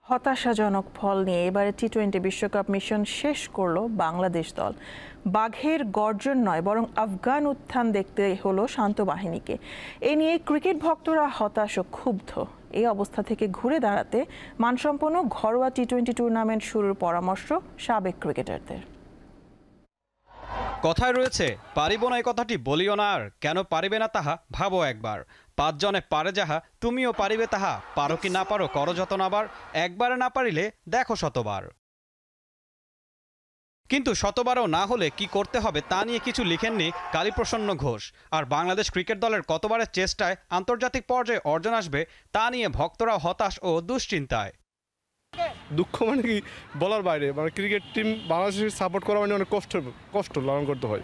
হতাশাজনক ফল নিয়ে এবারে টি-20 বিশ্বকাপ মিশন শেষ করল বাংলাদেশ দল। বাঘের গর্জন নয়, বরং আফগান উত্থান দেখতে হলো শান্ত বাহিনীকে। এ নিয়ে ক্রিকেট ভক্তরা হতাশ ও ক্ষুব্ধ। এই অবস্থা থেকে ঘুরে দাঁড়াতে মানসম্পন্ন ঘরোয়া টি-20 টুর্নামেন্ট শুরুর পরামর্শ সাবেক ক্রিকেটারদের। কথায় রয়েছে, পারিব না এই কথাটি বলিও না আর, কেন পারিবে না তাহা ভাবো একবার। 5 জনে পারে যাহা, তুমিও পারিবে তাহা, পারো কি না পারো করো যতন আবার, একবারে না পারিলে দেখো শতবার। কিন্তু শতবারও না হলে কি করতে হবে তা নিয়ে কিছু লিখেননি কালীপ্রসন্ন ঘোষ। আর বাংলাদেশ ক্রিকেট দলের কতবারের চেষ্টায় আন্তর্জাতিক পর্যায়ে অর্জন আসবে তা নিয়ে ভক্তরা হতাশ ও দুশ্চিন্তায়। দুঃখ মানে কি বলার বাইরে, মানে ক্রিকেট টিম বাংলাদেশের সাপোর্ট করা মানে অনেক কষ্ট লালন করতে হয়।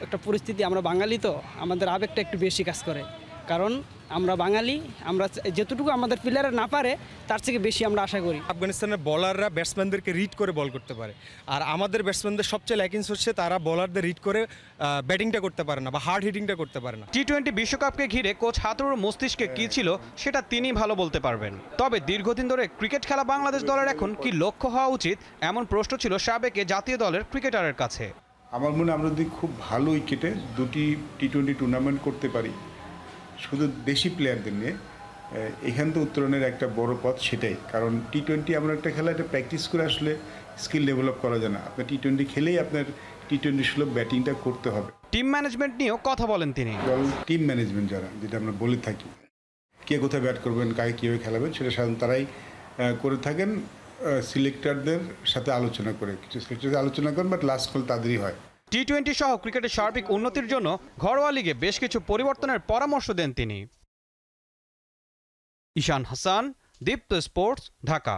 একটা পরিস্থিতি, আমরা বাঙালি তো আমাদের আবেগটা একটু বেশি কাজ করে, কারণ আমরা বাঙালি, আমরা যেটুকু আমাদের প্লেয়াররা না পারে তার থেকে বেশি আমরা আশা করি। আফগানিস্তানের বলাররা ব্যাটসম্যানদেরকে রিড করে বল করতে পারে, আর আমাদের ব্যাটসম্যানদের সবচেয়ে ল্যাকিংস হচ্ছে তারা বলারদের রিড করে ব্যাটিংটা করতে পারে না বা হার্ড হিটিংটা করতে পারে না। টি-20 বিশ্বকাপকে ঘিরে কোচ হাতুড়ুর মস্তিষ্কে কি ছিল সেটা তিনি ভালো বলতে পারবেন। তবে দীর্ঘদিন ধরে ক্রিকেট খেলা বাংলাদেশ দলের এখন কি লক্ষ্য হওয়া উচিত, এমন প্রশ্ন ছিল সাবেক জাতীয় দলের ক্রিকেটারের কাছে। আমার মনে হয় আমরা যদি খুব ভালো উইকেটে দুটি টি-20 টুর্নামেন্ট করতে পারি শুধু দেশি প্লেয়ারদের নিয়ে, এখান তো উত্তরণের একটা বড় পথ সেটাই। কারণ টি-20 এমন একটা খেলা, এটা প্র্যাকটিস করে আসলে স্কিল ডেভেলপ করা যায় না। আপনার টি-20 খেলেই আপনার টি-20 সুলভ ব্যাটিংটা করতে হবে। টিম ম্যানেজমেন্ট নিয়েও কথা বলেন তিনি। টিম ম্যানেজমেন্ট যারা, যেটা আমরা বলে থাকি, কে কোথায় ব্যাট করবেন, কাকে কীভাবে খেলাবেন, সেটা সাধারণত তারাই করে থাকেন সিলেক্টরদের সাথে আলোচনা করে। কিছু সিলেক্টরদের আলোচনা করেন, বাট লাস্ট কল তাদেরই হয়। টি-20 সহ ক্রিকেটের সার্বিক উন্নতির জন্য ঘরোয়া লিগে বেশ কিছু পরিবর্তনের পরামর্শ দেন তিনি। ঈশান হাসান, দীপ্ত স্পোর্টস, ঢাকা।